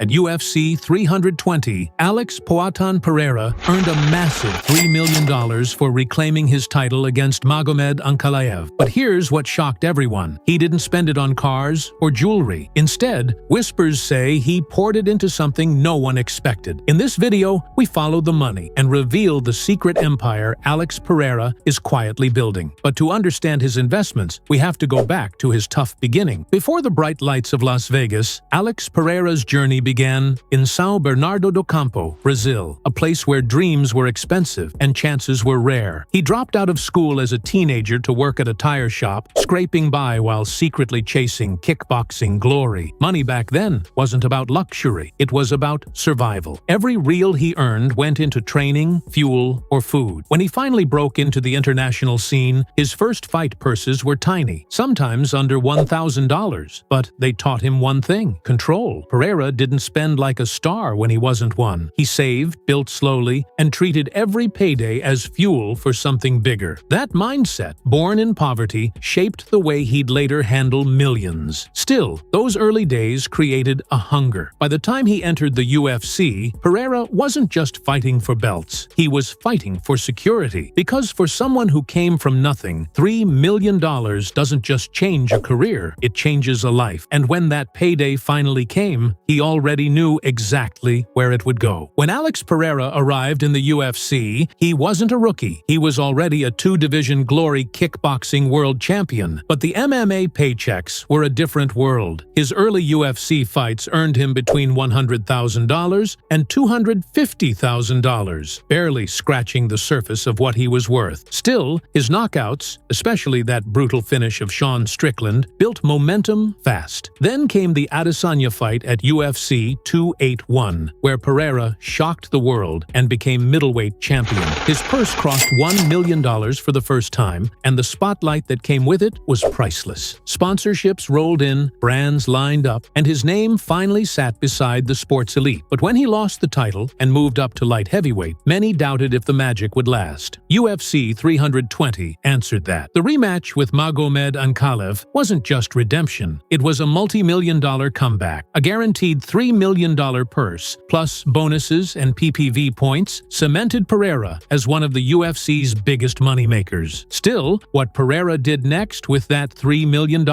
At UFC 320, Alex "Poatan" Pereira earned a massive $3 million for reclaiming his title against Magomed Ankalaev. But here's what shocked everyone. He didn't spend it on cars or jewelry. Instead, whispers say he poured it into something no one expected. In this video, we follow the money and reveal the secret empire Alex Pereira is quietly building. But to understand his investments, we have to go back to his tough beginning. Before the bright lights of Las Vegas, Alex Pereira's journey began in São Bernardo do Campo, Brazil, a place where dreams were expensive and chances were rare. He dropped out of school as a teenager to work at a tire shop, scraping by while secretly chasing kickboxing glory. Money back then wasn't about luxury, it was about survival. Every real he earned went into training, fuel, or food. When he finally broke into the international scene, his first fight purses were tiny, sometimes under $1,000. But they taught him one thing: control. Pereira didn't spend like a star when he wasn't one. He saved, built slowly, and treated every payday as fuel for something bigger. That mindset, born in poverty, shaped the way he'd later handle millions. Still, those early days created a hunger. By the time he entered the UFC, Pereira wasn't just fighting for belts. He was fighting for security. Because for someone who came from nothing, $3 million doesn't just change a career, it changes a life. And when that payday finally came, he already knew exactly where it would go. When Alex Pereira arrived in the UFC, he wasn't a rookie. He was already a two-division glory kickboxing world champion. But the MMA paychecks were a different world. His early UFC fights earned him between $100,000 and $250,000, barely scratching the surface of what he was worth. Still, his knockouts, especially that brutal finish of Sean Strickland, built momentum fast. Then came the Adesanya fight at UFC 281, where Pereira shocked the world and became middleweight champion. His purse crossed $1 million for the first time, and the spotlight that came with it was priceless. Sponsorships rolled in, brands lined up, and his name finally sat beside the sports elite. But when he lost the title and moved up to light heavyweight, many doubted if the magic would last. UFC 320 answered that. The rematch with Magomed Ankalaev wasn't just redemption, it was a multi-million-dollar comeback. A guaranteed $3 million purse, plus bonuses and PPV points, cemented Pereira as one of the UFC's biggest moneymakers. Still, what Pereira did next with that $3 million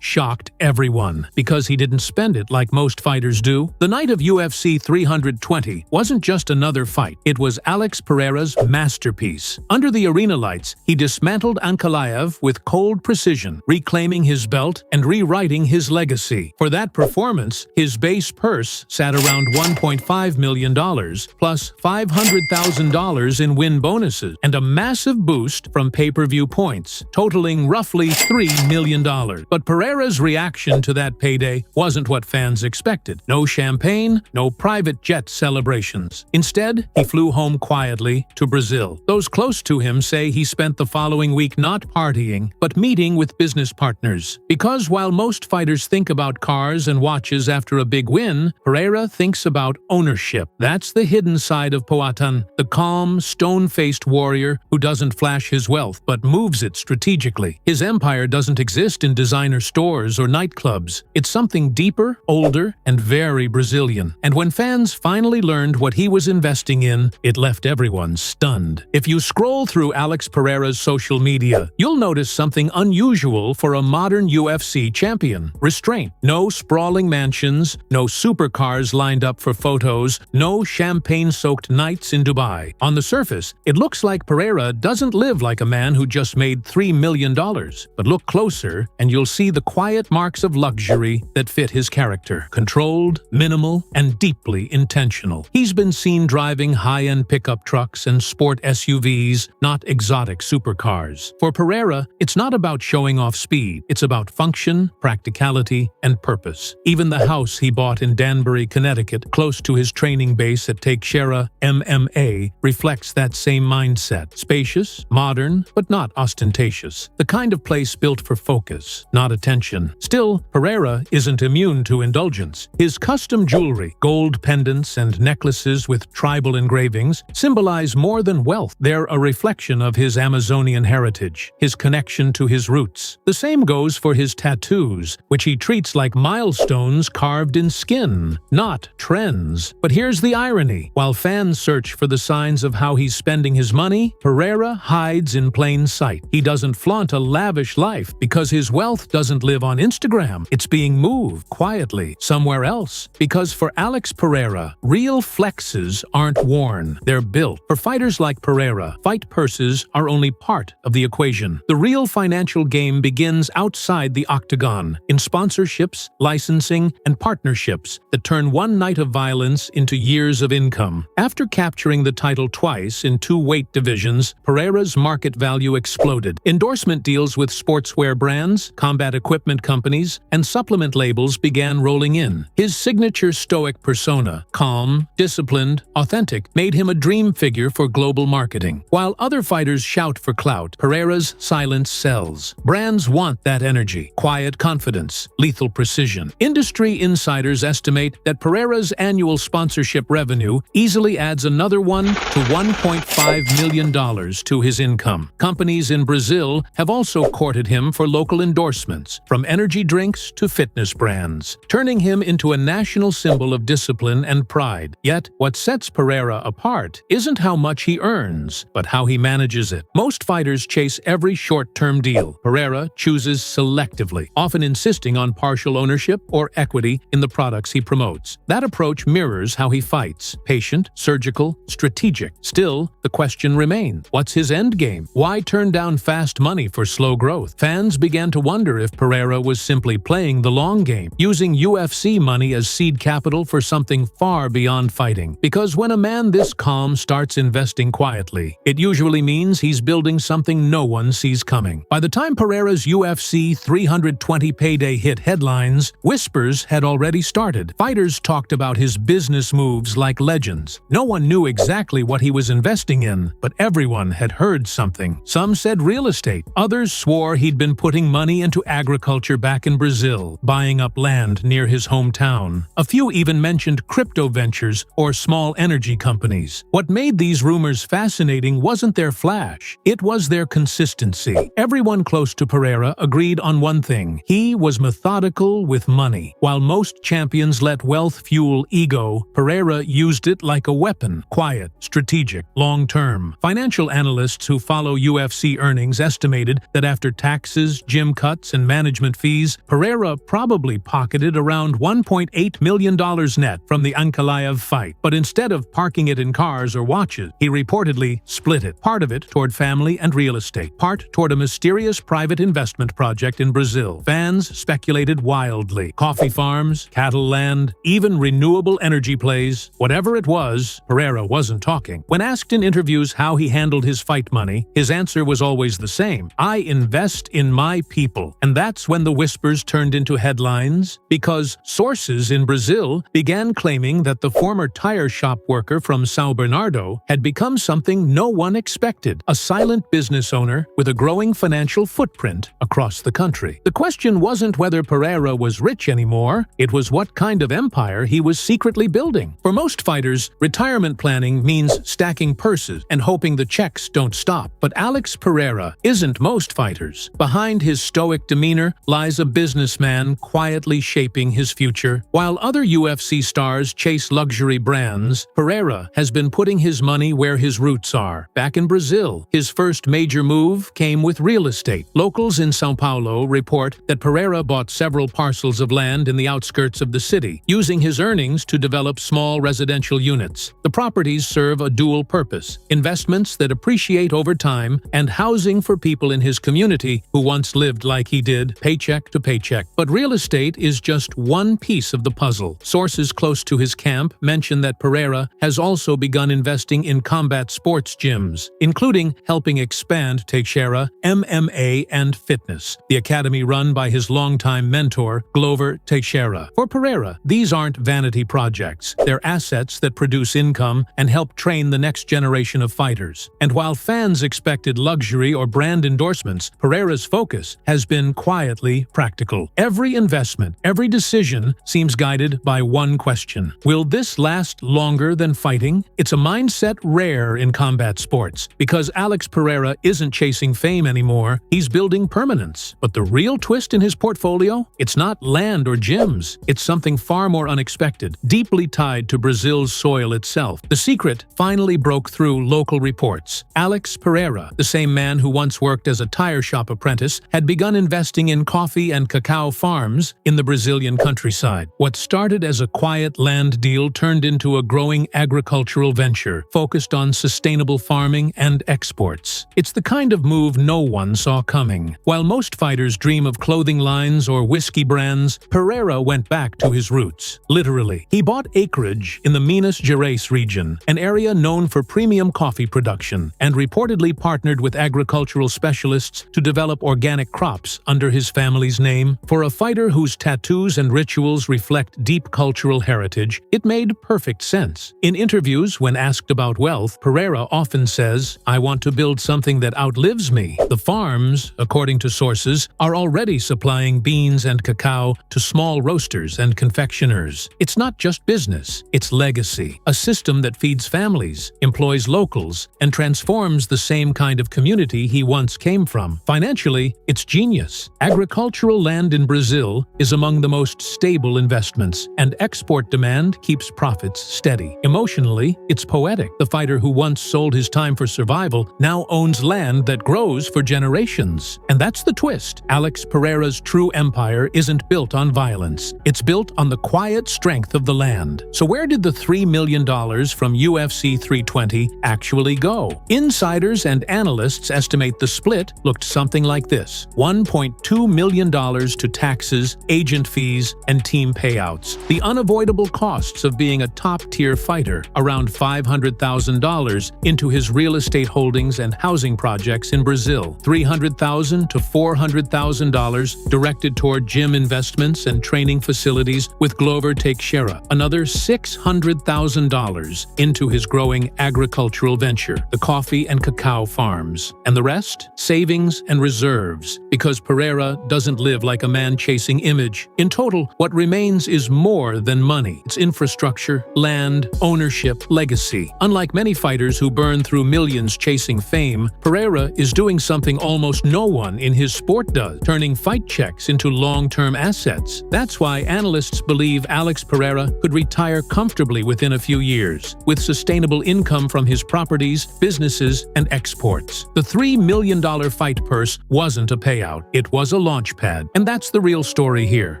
shocked everyone, because he didn't spend it like most fighters do. The night of UFC 320 wasn't just another fight, it was Alex Pereira's masterpiece. Under the arena lights, he dismantled Ankalaev with cold precision, reclaiming his belt and rewriting his legacy. For that performance, his base purse sat around $1.5 million, plus $500,000 in win bonuses, and a massive boost from pay-per-view points, totaling roughly $3 million. But Pereira's reaction to that payday wasn't what fans expected. No champagne, no private jet celebrations. Instead, he flew home quietly to Brazil. Those close to him say he spent the following week not partying, but meeting with business partners. Because while most fighters think about cars and watches after a big win, Pereira thinks about ownership. That's the hidden side of Poatan, the calm, stone-faced warrior who doesn't flash his wealth but moves it strategically. His empire doesn't exist in designer stores or nightclubs. It's something deeper, older, and very Brazilian. And when fans finally learned what he was investing in, it left everyone stunned. If you scroll through Alex Pereira's social media, you'll notice something unusual for a modern UFC champion: restraint. No sprawling mansions, no supercars lined up for photos, no champagne-soaked nights in Dubai. On the surface, it looks like Pereira doesn't live like a man who just made $3 million. But look closer, and you'll see the quiet marks of luxury that fit his character. Controlled, minimal, and deeply intentional. He's been seen driving high-end pickup trucks and sport SUVs, not exotic supercars. For Pereira, it's not about showing off speed. It's about function, practicality, and purpose. Even the house he bought in Danbury, Connecticut, close to his training base at Teixeira MMA, reflects that same mindset. Spacious, modern, but not ostentatious. The kind of place built for focus, not attention. Still, Pereira isn't immune to indulgence. His custom jewelry, gold pendants and necklaces with tribal engravings, symbolize more than wealth. They're a reflection of his Amazonian heritage, his connection to his roots. The same goes for his tattoos, which he treats like milestones carved in skin. win, not trends. But here's the irony. While fans search for the signs of how he's spending his money, Pereira hides in plain sight. He doesn't flaunt a lavish life because his wealth doesn't live on Instagram. It's being moved quietly somewhere else. Because for Alex Pereira, real flexes aren't worn, they're built. For fighters like Pereira, fight purses are only part of the equation. The real financial game begins outside the octagon, in sponsorships, licensing, and partnerships that turn one night of violence into years of income. After capturing the title twice in 2 weight divisions, Pereira's market value exploded. Endorsement deals with sportswear brands, combat equipment companies, and supplement labels began rolling in. His signature stoic persona, calm, disciplined, authentic, made him a dream figure for global marketing. While other fighters shout for clout, Pereira's silence sells. Brands want that energy, quiet confidence, lethal precision. Industry insiders estimate that Pereira's annual sponsorship revenue easily adds another $1 to $1.5 million to his income. Companies in Brazil have also courted him for local endorsements, from energy drinks to fitness brands, turning him into a national symbol of discipline and pride. Yet, what sets Pereira apart isn't how much he earns, but how he manages it. Most fighters chase every short-term deal. Pereira chooses selectively, often insisting on partial ownership or equity in the products he promotes. That approach mirrors how he fights: patient, surgical, strategic. Still, the question remains: what's his end game? Why turn down fast money for slow growth? Fans began to wonder if Pereira was simply playing the long game, using UFC money as seed capital for something far beyond fighting. Because when a man this calm starts investing quietly, it usually means he's building something no one sees coming. By the time Pereira's UFC 320 payday hit headlines, whispers had already started. Fighters talked about his business moves like legends. No one knew exactly what he was investing in, but everyone had heard something. Some said real estate. Others swore he'd been putting money into agriculture back in Brazil, buying up land near his hometown. A few even mentioned crypto ventures or small energy companies. What made these rumors fascinating wasn't their flash, it was their consistency. Everyone close to Pereira agreed on one thing: he was methodical with money. While most champions let wealth fuel ego, Pereira used it like a weapon: quiet, strategic, long-term. Financial analysts who follow UFC earnings estimated that after taxes, gym cuts, and management fees, Pereira probably pocketed around $1.8 million net from the Ankalaev fight. But instead of parking it in cars or watches, he reportedly split it. Part of it toward family and real estate, part toward a mysterious private investment project in Brazil. Fans speculated wildly. Coffee farms, cattle land, even renewable energy plays. Whatever it was, Pereira wasn't talking. When asked in interviews how he handled his fight money, his answer was always the same: I invest in my people. And that's when the whispers turned into headlines, because sources in Brazil began claiming that the former tire shop worker from São Bernardo had become something no one expected: a silent business owner with a growing financial footprint across the country. The question wasn't whether Pereira was rich anymore, it was what kind of empire he was secretly building. For most fighters, retirement planning means stacking purses and hoping the checks don't stop. But Alex Pereira isn't most fighters. Behind his stoic demeanor lies a businessman quietly shaping his future. While other UFC stars chase luxury brands, Pereira has been putting his money where his roots are. Back in Brazil, his first major move came with real estate. Locals in São Paulo report that Pereira bought several parcels of land in the outskirts of the city, using his earnings to develop small residential units. The properties serve a dual purpose: investments that appreciate over time and housing for people in his community who once lived like he did, paycheck to paycheck. But real estate is just one piece of the puzzle. Sources close to his camp mention that Pereira has also begun investing in combat sports gyms, including helping expand Teixeira MMA and Fitness, the academy run by his longtime mentor, Glover Teixeira. For Pereira, these aren't vanity projects. They're assets that produce income and help train the next generation of fighters. And while fans expected luxury or brand endorsements, Pereira's focus has been quietly practical. Every investment, every decision seems guided by one question: will this last longer than fighting? It's a mindset rare in combat sports, because Alex Pereira isn't chasing fame anymore, he's building permanence. But the real twist in his portfolio? It's not land or gyms, it's something something far more unexpected, deeply tied to Brazil's soil itself. The secret finally broke through local reports. Alex Pereira, the same man who once worked as a tire shop apprentice, had begun investing in coffee and cacao farms in the Brazilian countryside. What started as a quiet land deal turned into a growing agricultural venture focused on sustainable farming and exports. It's the kind of move no one saw coming. While most fighters dream of clothing lines or whiskey brands, Pereira went back to his roots. Literally, he bought acreage in the Minas Gerais region, an area known for premium coffee production, and reportedly partnered with agricultural specialists to develop organic crops under his family's name. For a fighter whose tattoos and rituals reflect deep cultural heritage, it made perfect sense. In interviews, when asked about wealth, Pereira often says, "I want to build something that outlives me." The farms, according to sources, are already supplying beans and cacao to small roasters and confectioners. It's not just business, it's legacy, a system that feeds families, employs locals, and transforms the same kind of community he once came from. Financially, it's genius. Agricultural land in Brazil is among the most stable investments, and export demand keeps profits steady. Emotionally, it's poetic. The fighter who once sold his time for survival now owns land that grows for generations. And that's the twist. Alex Pereira's true empire isn't built on violence. It's built on the quiet strength of the land. So where did the $3 million from UFC 320 actually go? Insiders and analysts estimate the split looked something like this: $1.2 million to taxes, agent fees, and team payouts. The unavoidable costs of being a top-tier fighter, around $500,000 into his real estate holdings and housing projects in Brazil, $300,000 to $400,000 directed toward gym investments and training facilities with Glover Teixeira, another $600,000 into his growing agricultural venture, the coffee and cacao farms. And the rest? Savings and reserves, because Pereira doesn't live like a man chasing image. In total, what remains is more than money. It's infrastructure, land, ownership, legacy. Unlike many fighters who burn through millions chasing fame, Pereira is doing something almost no one in his sport does, turning fight checks into long-term assets. That's why analysts believe Alex Pereira could retire comfortably within a few years, with sustainable income from his properties, businesses, and exports. The $3 million fight purse wasn't a payout, it was a launch pad. And that's the real story here.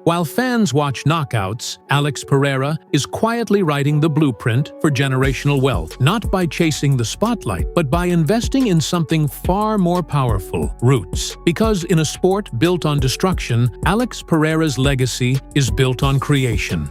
While fans watch knockouts, Alex Pereira is quietly writing the blueprint for generational wealth, not by chasing the spotlight, but by investing in something far more powerful: roots. Because in a sport built on destruction, Alex Pereira's legacy is built on creation.